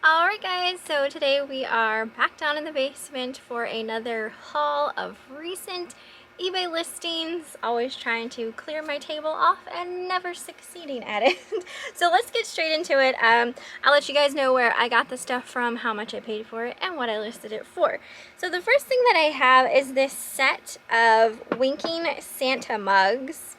Alright guys, so today we are back down in the basement for another haul of recent eBay listings. Always trying to clear my table off and never succeeding at it. So let's get straight into it. I'll let you guys know where I got the stuff from, how much I paid for it, and what I listed it for. So the first thing that I have is this set of winking Santa mugs.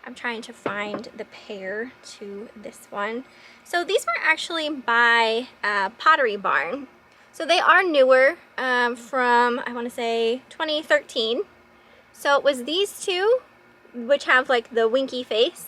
I'm trying to find the pair to this one. So these were actually by Pottery Barn. So they are newer from, I want to say, 2013. So it was these two, which have like the winky face.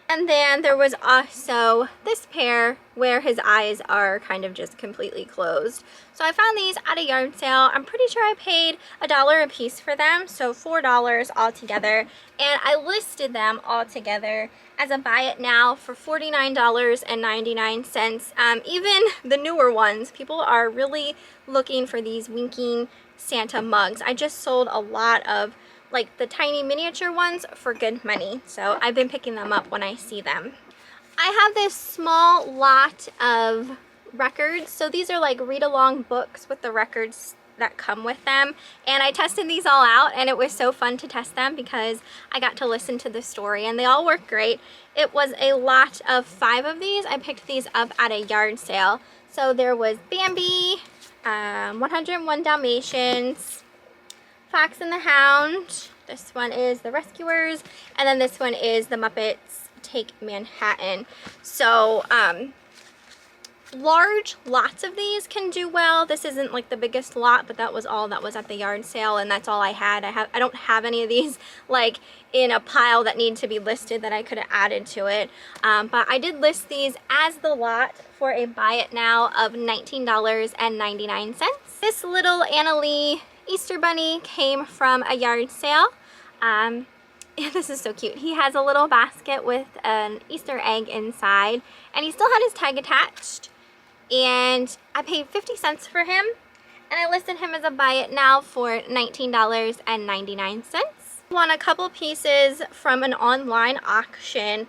And then there was also this pair where his eyes are kind of just completely closed. So I found these at a yard sale. I'm pretty sure I paid $1 a piece for them, so $4 altogether. And I listed them all together as a buy it now for $49.99. Even the newer ones, people are really looking for these winking Santa mugs. I just sold a lot of like the tiny miniature ones for good money, so I've been picking them up when I see them. I have this small lot of records, so these are like read-along books with the records that come with them, and I tested these all out, and it was so fun to test them because I got to listen to the story, and they all work great. It was a lot of 5 of these. I picked these up at a yard sale. So there was Bambi, 101 Dalmatians, Fox and the Hound, this one is The Rescuers, and then this one is The Muppets Take Manhattan. So large lots of these can do well. This isn't like the biggest lot, but that was all that was at the yard sale, and that's all I had. I don't have any of these like in a pile that need to be listed that I could have added to it, but I did list these as the lot for a buy it now of $19.99. This little Annalie Easter bunny came from a yard sale. This is so cute. He has a little basket with an Easter egg inside, and he still had his tag attached, and I paid 50 cents for him, and I listed him as a buy it now for $19.99. Won a couple pieces from an online auction.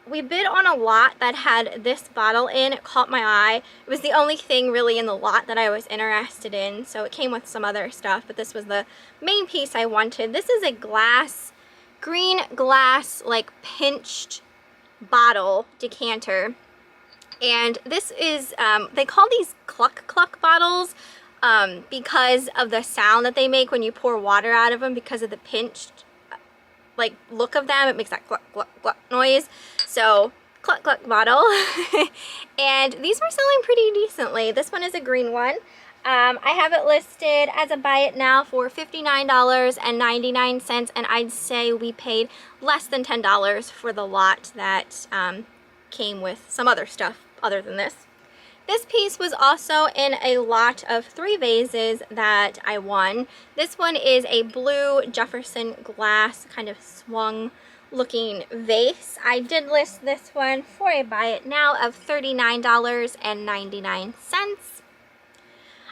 We bid on a lot that had this bottle in. It caught my eye. It was the only thing really in the lot that I was interested in, so it came with some other stuff, but this was the main piece I wanted. This is a green glass, like pinched bottle decanter, and this is, they call these cluck cluck bottles because of the sound that they make when you pour water out of them, because of the pinched like look of them. It makes that cluck cluck cluck noise. So cluck cluck bottle. And these were selling pretty decently. This one is a green one. I have it listed as a buy it now for $59.99, and I'd say we paid less than $10 for the lot that came with some other stuff other than this. This piece was also in a lot of 3 vases that I won. This one is a blue Jefferson glass kind of swung looking vase. I did list this one for a buy it now of $39.99.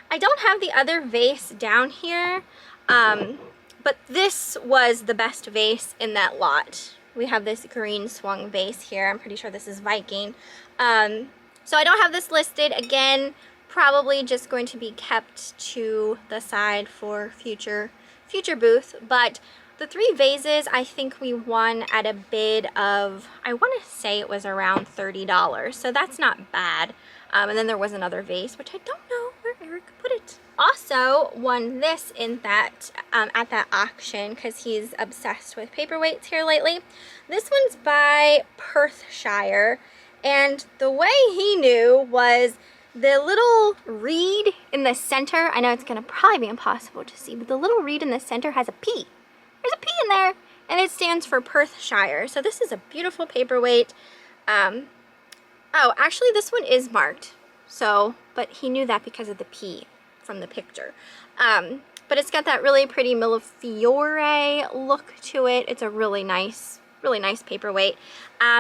I don't have the other vase down here, but this was the best vase in that lot. We have this green swung vase here. I'm pretty sure this is Viking. So I don't have this listed. Again, probably just going to be kept to the side for future booth. But the 3 vases, I think we won at a bid of, I want to say it was around $30. So that's not bad. And then there was another vase, which I don't know where Eric put it. Also won this in that at that auction because he's obsessed with paperweights here lately. This one's by Perthshire. And the way he knew was the little reed in the center. I know it's going to probably be impossible to see, but the little reed in the center has a P. There's a P in there, and it stands for Perthshire. So this is a beautiful paperweight. Oh, actually this one is marked. So, but he knew that because of the P from the picture. But it's got that really pretty Millefiore look to it. It's a really nice paperweight.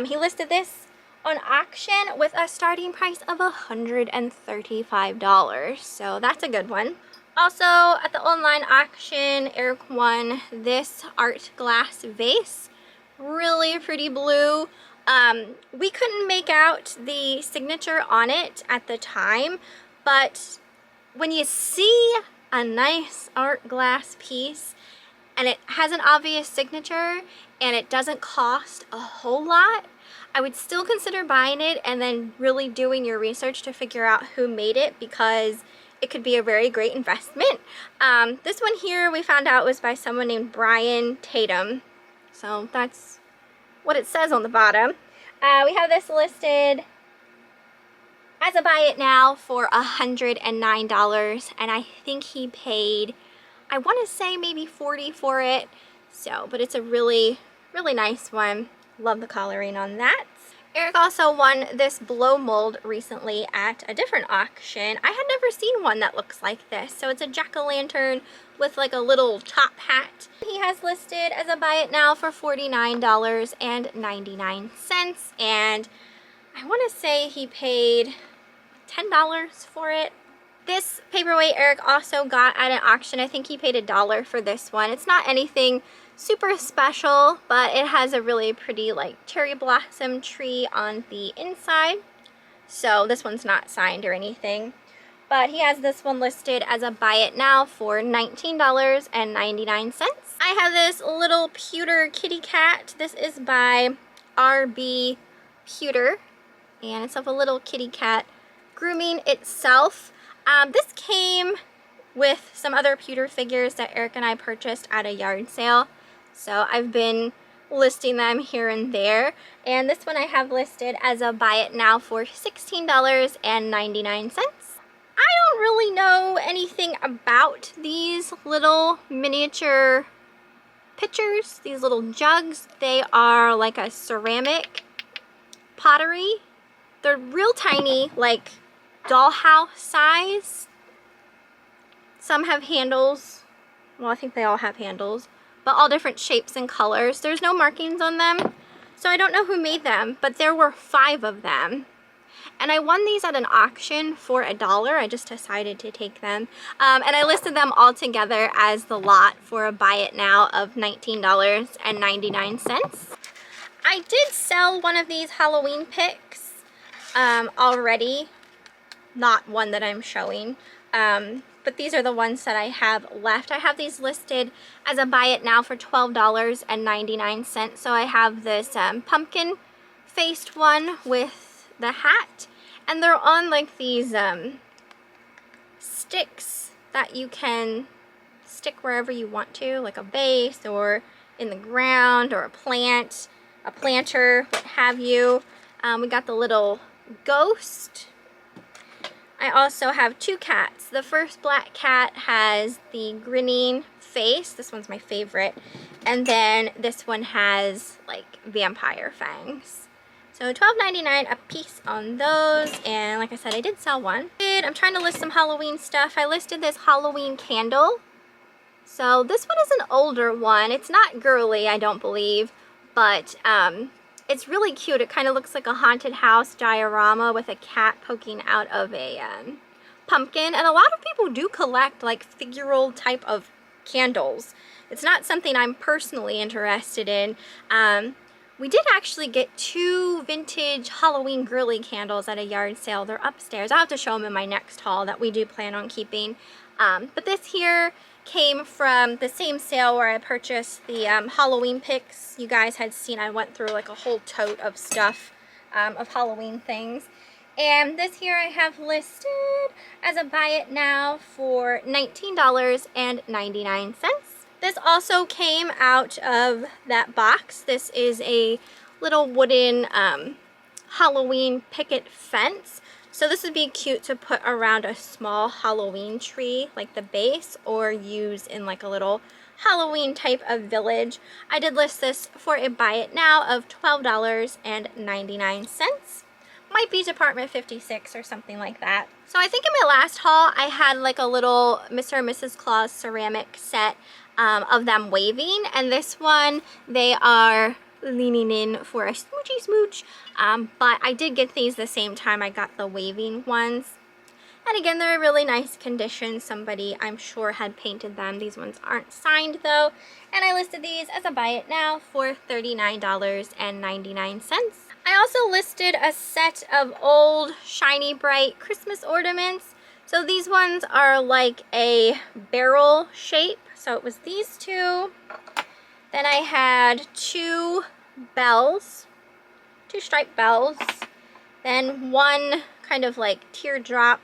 He listed this on auction with a starting price of $135, so that's a good one. Also at the online auction, Eric won this art glass vase, really pretty blue. We couldn't make out the signature on it at the time, but when you see a nice art glass piece and it has an obvious signature and it doesn't cost a whole lot, I would still consider buying it and then really doing your research to figure out who made it, because it could be a very great investment. This one here we found out was by someone named Brian Tatum. So that's what it says on the bottom. We have this listed as a buy it now for $109, and I think he paid, I want to say maybe $40 for it. So, but it's a really, really nice one. Love the coloring on that. Eric also won this blow mold recently at a different auction. I had never seen one that looks like this. So it's a jack-o'-lantern with like a little top hat. He has listed as a buy it now for $49.99, and I want to say he paid $10 for it. This paperweight Eric also got at an auction. I think he paid $1 for this one. It's not anything super special, but it has a really pretty like cherry blossom tree on the inside. So this one's not signed or anything, but he has this one listed as a buy it now for $19.99. I have this little pewter kitty cat. This is by RB Pewter, and it's of a little kitty cat grooming itself. This came with some other pewter figures that Eric and I purchased at a yard sale. So I've been listing them here and there. And this one I have listed as a buy it now for $16.99. I don't really know anything about these little miniature pitchers, these little jugs. They are like a ceramic pottery. They're real tiny, like dollhouse size. Some have handles. Well, I think they all have handles, but all different shapes and colors. There's no markings on them, so I don't know who made them, but there were 5 of them. And I won these at an auction for $1. I just decided to take them. And I listed them all together as the lot for a buy it now of $19.99. I did sell one of these Halloween picks already. Not one that I'm showing. But these are the ones that I have left. I have these listed as a buy it now for $12.99. So I have this pumpkin faced one with the hat, and they're on like these sticks that you can stick wherever you want to, like a vase or in the ground or a plant, a planter, what have you. We got the little ghost. I also have 2 cats. The first black cat has the grinning face. This one's my favorite. And then this one has like vampire fangs. So $12.99 a piece on those. And like I said, I did sell one. I'm trying to list some Halloween stuff. I listed this Halloween candle. So this one is an older one. It's not girly, I don't believe, but it's really cute. It kind of looks like a haunted house diorama with a cat poking out of a pumpkin. And a lot of people do collect like figural type of candles. It's not something I'm personally interested in. We did actually get 2 vintage Halloween girly candles at a yard sale. They're upstairs. I'll have to show them in my next haul that we do plan on keeping. But this here came from the same sale where I purchased the Halloween picks. You guys had seen I went through like a whole tote of stuff of Halloween things. And this here I have listed as a buy it now for $19.99. This also came out of that box. This is a little wooden Halloween picket fence. So this would be cute to put around a small Halloween tree, like the base, or use in like a little Halloween type of village. I did list this for a buy it now of $12.99. Might be Department 56 or something like that. So I think in my last haul, I had like a little Mr. and Mrs. Claus ceramic set of them waving. And this one, they are leaning in for a smoochy smooch. But I did get these the same time I got the waving ones. And again, they're in really nice condition. Somebody, I'm sure, had painted them. These ones aren't signed though. And I listed these as a buy it now for $39.99. I also listed a set of old shiny bright Christmas ornaments. So these ones are like a barrel shape. So it was these two. Then I had two bells, two striped bells. Then one kind of like teardrop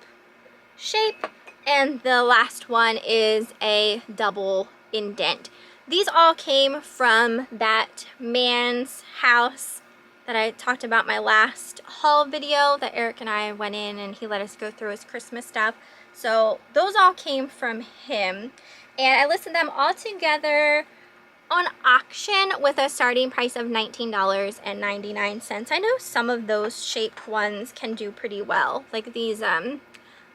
shape. And the last one is a double indent. These all came from that man's house that I talked about my last haul video that Eric and I went in and he let us go through his Christmas stuff. So those all came from him. And I listed them all together on auction with a starting price of $19.99. I know some of those shaped ones can do pretty well. Like these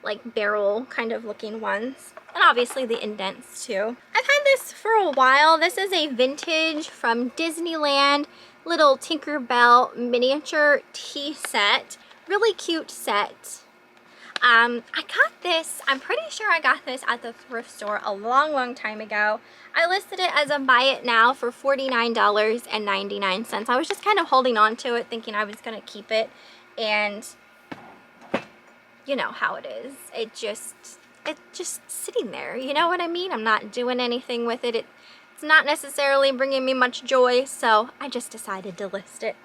like barrel kind of looking ones. And obviously the indents too. I've had this for a while. This is a vintage from Disneyland little Tinkerbell miniature tea set. Really cute set. I got this, I'm pretty sure I got this at the thrift store a long time ago. I listed it as a buy it now for $49.99. I was just kind of holding on to it thinking I was gonna keep it, and you know how it is. It's just sitting there, you know what I mean? I'm not doing anything with it. It's not necessarily bringing me much joy, so I just decided to list it.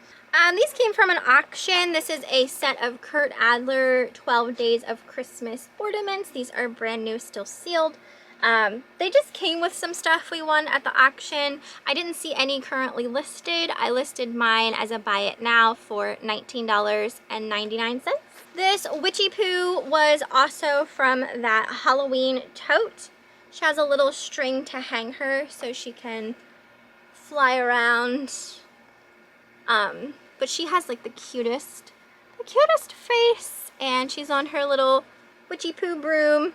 These came from an auction. This is a set of Kurt Adler 12 Days of Christmas ornaments. These are brand new, still sealed. They just came with some stuff we won at the auction. I didn't see any currently listed. I listed mine as a buy it now for $19.99. This Witchy Poo was also from that Halloween tote. She has a little string to hang her so she can fly around. But she has like the cutest face, and she's on her little Witchy Poo broom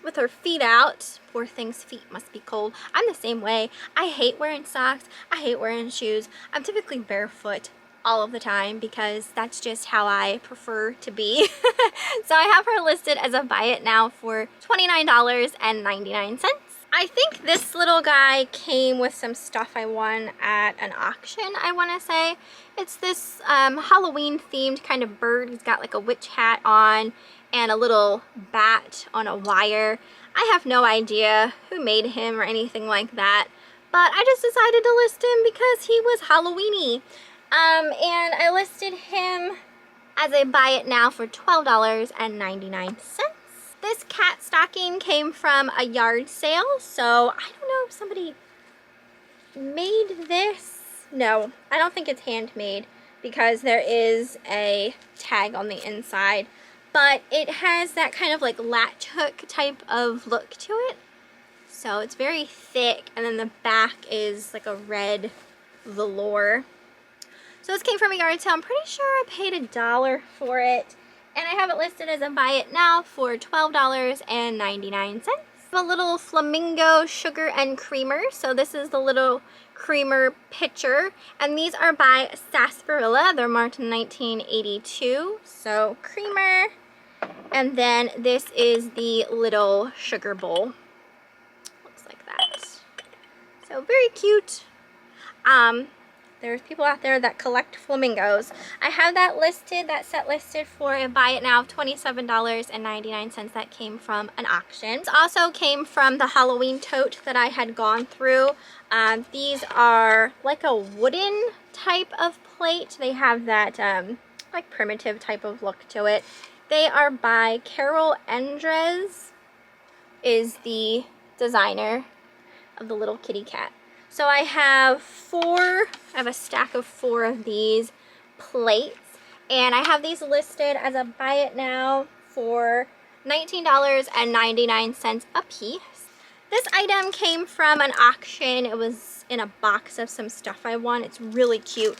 with her feet out. Poor thing's feet must be cold. I'm the same way. I hate wearing socks. I hate wearing shoes. I'm typically barefoot all of the time because that's just how I prefer to be. So I have her listed as a buy it now for $29.99. I think this little guy came with some stuff I won at an auction, I want to say. It's this Halloween themed kind of bird. He's got like a witch hat on and a little bat on a wire. I have no idea who made him or anything like that, but I just decided to list him because he was Halloweeny. And I listed him as a buy it now for $12.99. This cat stocking came from a yard sale, so I don't know if somebody made this. No, I don't think it's handmade because there is a tag on the inside, but it has that kind of like latch hook type of look to it. So it's very thick, and then the back is like a red velour. So this came from a yard sale. I'm pretty sure I paid $1 for it. And I have it listed as a buy it now for $12.99. A little flamingo sugar and creamer. So this is the little creamer pitcher. And these are by Sarsaparilla. They're marked in 1982. So creamer. And then this is the little sugar bowl. Looks like that. So very cute. There's people out there that collect flamingos. I have that listed, that set listed for a buy it now of $27.99. That came from an auction. This also came from the Halloween tote that I had gone through. These are like a wooden type of plate. They have that like primitive type of look to it. They are by Carol Endres, is the designer of the little kitty cat. So I have a stack of 4 of these plates, and I have these listed as a buy it now for $19.99 a piece. This item came from an auction. It was in a box of some stuff I won. It's really cute.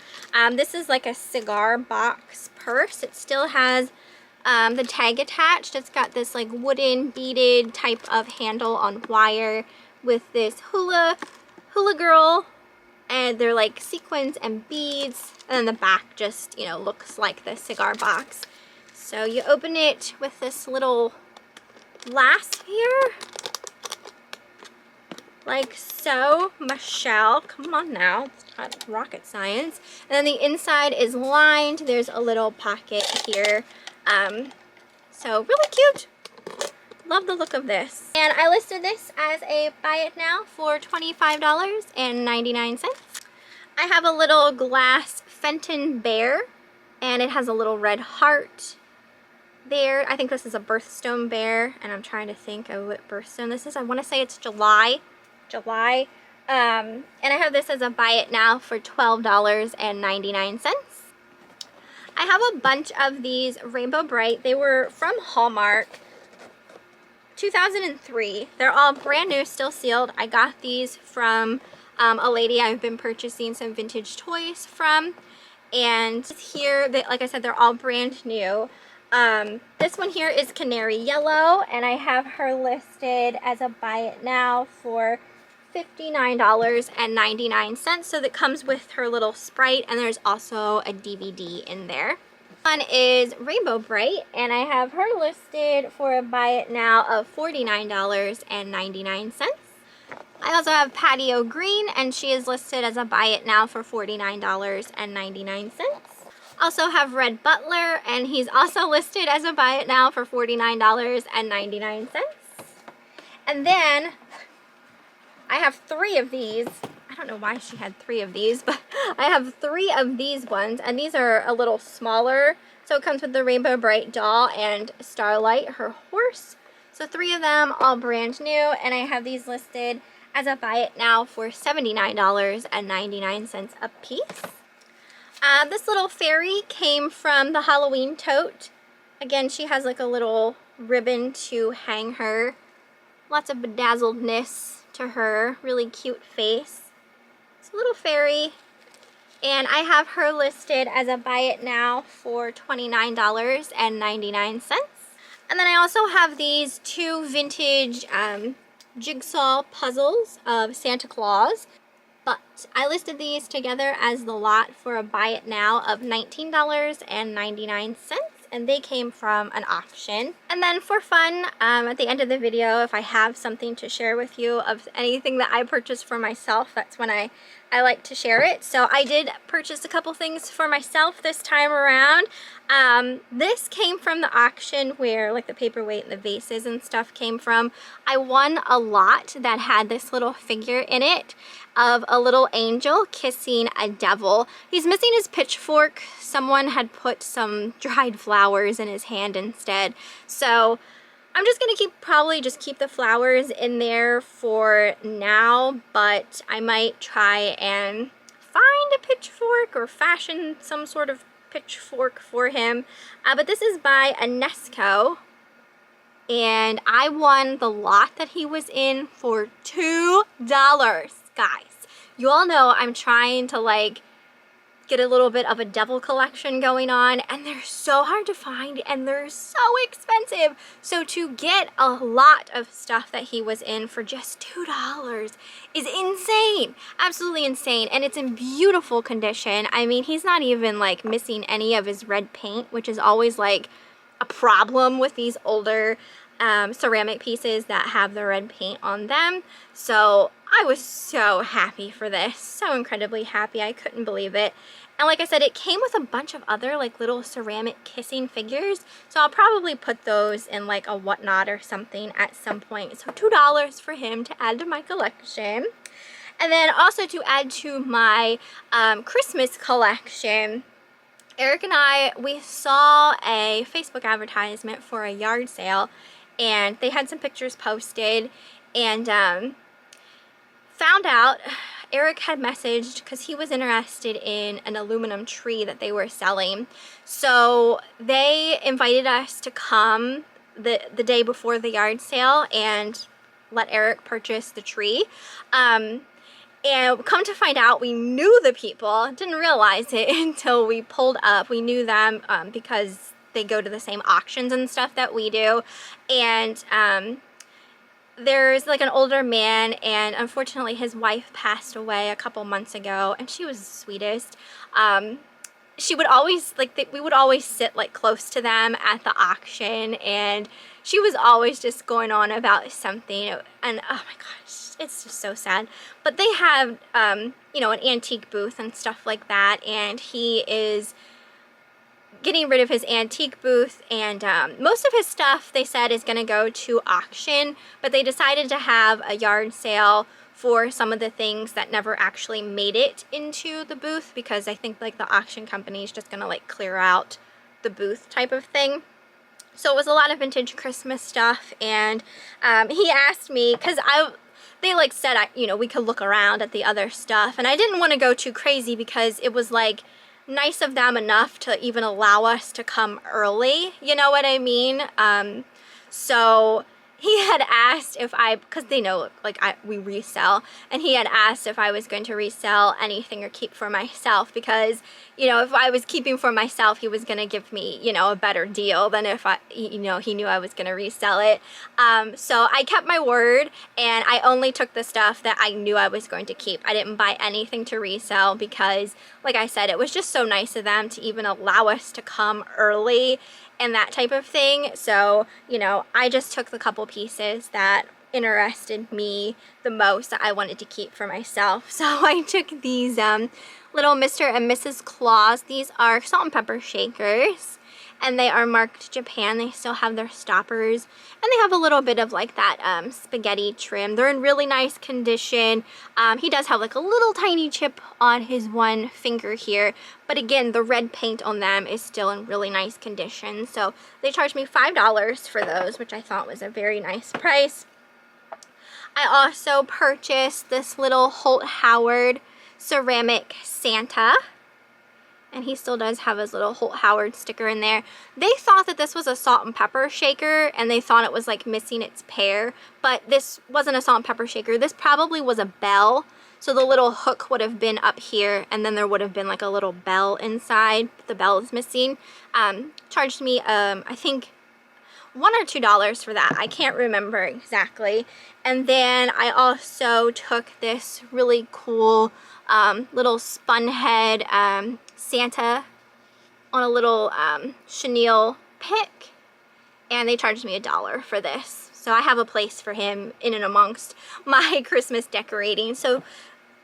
This is like a cigar box purse. It still has the tag attached. It's got this like wooden beaded type of handle on wire with this hula girl, and they're like sequins and beads, and then the back just, you know, looks like the cigar box. So you open it with this little glass here, like so. Michelle, come on now, not rocket science. And then the inside is lined. There's a little pocket here. So really cute. Love the look of this. And I listed this as a buy it now for $25.99. I have a little glass Fenton bear, and it has a little red heart there. I think this is a birthstone bear, and I'm trying to think of what birthstone this is. I want to say it's July. And I have this as a buy it now for $12.99. I have a bunch of these Rainbow Bright. They were from Hallmark, 2003. They're all brand new, still sealed. I got these from a lady I've been purchasing some vintage toys from. And here, like I said, they're all brand new. This one here is Canary Yellow, and I have her listed as a buy it now for $59.99. So that comes with her little Sprite, and there's also a DVD in there. One is Rainbow Bright, and I have her listed for a buy it now of $49.99. I also have Patio Green, and she is listed as a buy it now for $49.99. Also have Red Butler, and he's also listed as a buy it now for $49.99. And then I have 3 of these. I don't know why she had 3 of these, but I have 3 of these ones, and these are a little smaller. So it comes with the Rainbow Bright doll and Starlight, her horse. So 3 of them, all brand new, and I have these listed as a buy it now for $79.99 a piece. This little fairy came from the Halloween tote. Again, she has like a little ribbon to hang her. Lots of bedazzledness to her. Really cute face. It's a little fairy. And I have her listed as a buy it now for $29.99. And then I also have these 2 vintage jigsaw puzzles of Santa Claus. But I listed these together as the lot for a buy it now of $19.99, and they came from an auction. And then for fun, at the end of the video, if I have something to share with you of anything that I purchased for myself, that's when I like to share it. So I did purchase a couple things for myself this time around. This came from the auction where like the paperweight and the vases and stuff came from. I won a lot that had this little figure in it of a little angel kissing a devil. He's missing his pitchfork. Someone had put some dried flowers in his hand instead. So I'm just gonna probably just keep the flowers in there for now, but I might try and find a pitchfork or fashion some sort of pitchfork for him. But this is by Unesco, and I won the lot that he was in for $2. Guys, you all know I'm trying to like get a little bit of a devil collection going on, and they're so hard to find and they're so expensive. So to get a lot of stuff that he was in for just $2 is insane, absolutely insane. And it's in beautiful condition. I mean, he's not even like missing any of his red paint, which is always like a problem with these older ceramic pieces that have the red paint on them. So I was so happy for this, so incredibly happy. I couldn't believe it. And like I said, it came with a bunch of other like little ceramic kissing figures, so I'll probably put those in like a whatnot or something at some point. So $2 for him to add to my collection. And then also to add to my Christmas collection, Eric and I, we saw a Facebook advertisement for a yard sale, and they had some pictures posted, and found out Eric had messaged because he was interested in an aluminum tree that they were selling. So they invited us to come the day before the yard sale and let Eric purchase the tree. And come to find out, we knew the people. Didn't realize it until we pulled up. We knew them because they go to the same auctions and stuff that we do. And there's like an older man, and unfortunately his wife passed away a couple months ago, and she was the sweetest. she would always, like, we would always sit like close to them at the auction, and she was always just going on about something, and oh my gosh, it's just so sad. But they have, you know, an antique booth and stuff like that, and he is getting rid of his antique booth, and most of his stuff, they said, is going to go to auction, but they decided to have a yard sale for some of the things that never actually made it into the booth, because I think like the auction company is just gonna like clear out the booth type of thing. So it was a lot of vintage Christmas stuff, and he asked me, because they like said, you know, we could look around at the other stuff, and I didn't want to go too crazy because it was like nice of them enough to even allow us to come early, you know what I mean? So he had asked if because they know like we resell, and he had asked if I was going to resell anything or keep for myself, because, you know, if I was keeping for myself, he was going to give me, you know, a better deal than if you know, he knew I was going to resell it. So I kept my word, and I only took the stuff that I knew I was going to keep. I didn't buy anything to resell because, like I said, it was just so nice of them to even allow us to come early and that type of thing. So, you know, I just took the couple pieces that interested me the most that I wanted to keep for myself. So I took these little Mr. and Mrs. Claus. These are salt and pepper shakers, and they are marked Japan. They still have their stoppers, and they have a little bit of like that spaghetti trim. They're in really nice condition. He does have like a little tiny chip on his one finger here, but again, the red paint on them is still in really nice condition. So they charged me $5 for those, which I thought was a very nice price. I also purchased this little Holt Howard ceramic Santa, and he still does have his little Holt Howard sticker in there. They thought that this was a salt and pepper shaker, and they thought it was like missing its pair, but this wasn't a salt and pepper shaker. This probably was a bell, so the little hook would have been up here, and then there would have been like a little bell inside, but the bell is missing. Charged me, I think, $1 or $2 for that. I can't remember exactly. And then I also took this really cool little spun head Santa on a little chenille pick, and they charged me $1 for this. So I have a place for him in and amongst my Christmas decorating. So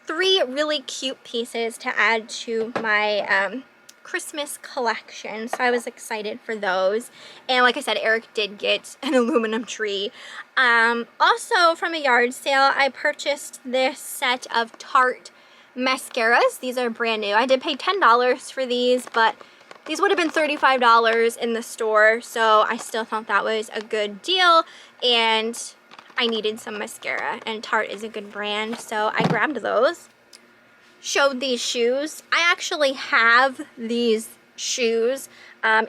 3 really cute pieces to add to my Christmas collection, so I was excited for those. And like I said, Eric did get an aluminum tree. Also from a yard sale, I purchased this set of Tarte mascaras. These are brand new. I did pay $10 for these, but these would have been $35 in the store, so I still thought that was a good deal, and I needed some mascara, and Tarte is a good brand, so I grabbed those. Showed these shoes. I actually have these shoes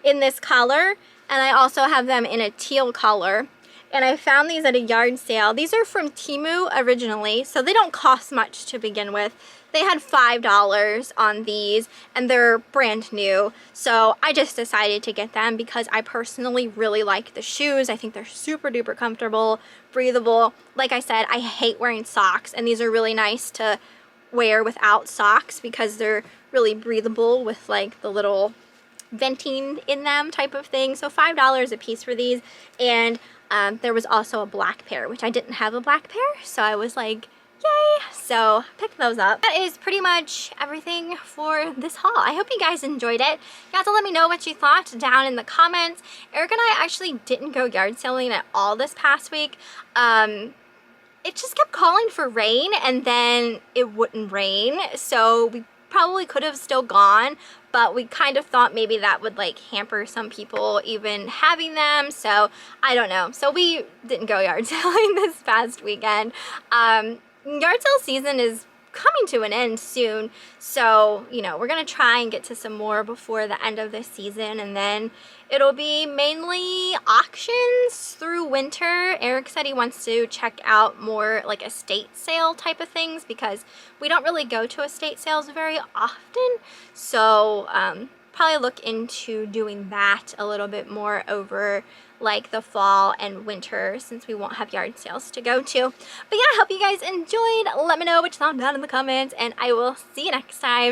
in this color, and I also have them in a teal color, and I found these at a yard sale. These are from Temu originally, so they don't cost much to begin with. They had $5 on these, and they're brand new, so I just decided to get them because I personally really like the shoes. I think they're super duper comfortable, breathable. Like I said, I hate wearing socks, and these are really nice to wear without socks because they're really breathable with like the little venting in them type of thing. So $5 a piece for these, and there was also a black pair, which I didn't have a black pair, so I was like, yay! So picked those up. That is pretty much everything for this haul. I hope you guys enjoyed it. You have to let me know what you thought down in the comments. Eric and I actually didn't go yard selling at all this past week. It just kept calling for rain, and then it wouldn't rain, so we probably could have still gone, but we kind of thought maybe that would like hamper some people even having them, so I don't know. So we didn't go yard selling this past weekend. Yard sale season is coming to an end soon, so you know, we're gonna try and get to some more before the end of this season, and then it'll be mainly auctions through winter. Eric said he wants to check out more like estate sale type of things because we don't really go to estate sales very often, so probably look into doing that a little bit more over like the fall and winter, since we won't have yard sales to go to. But yeah, I hope you guys enjoyed. Let me know what you thought down in the comments, and I will see you next time.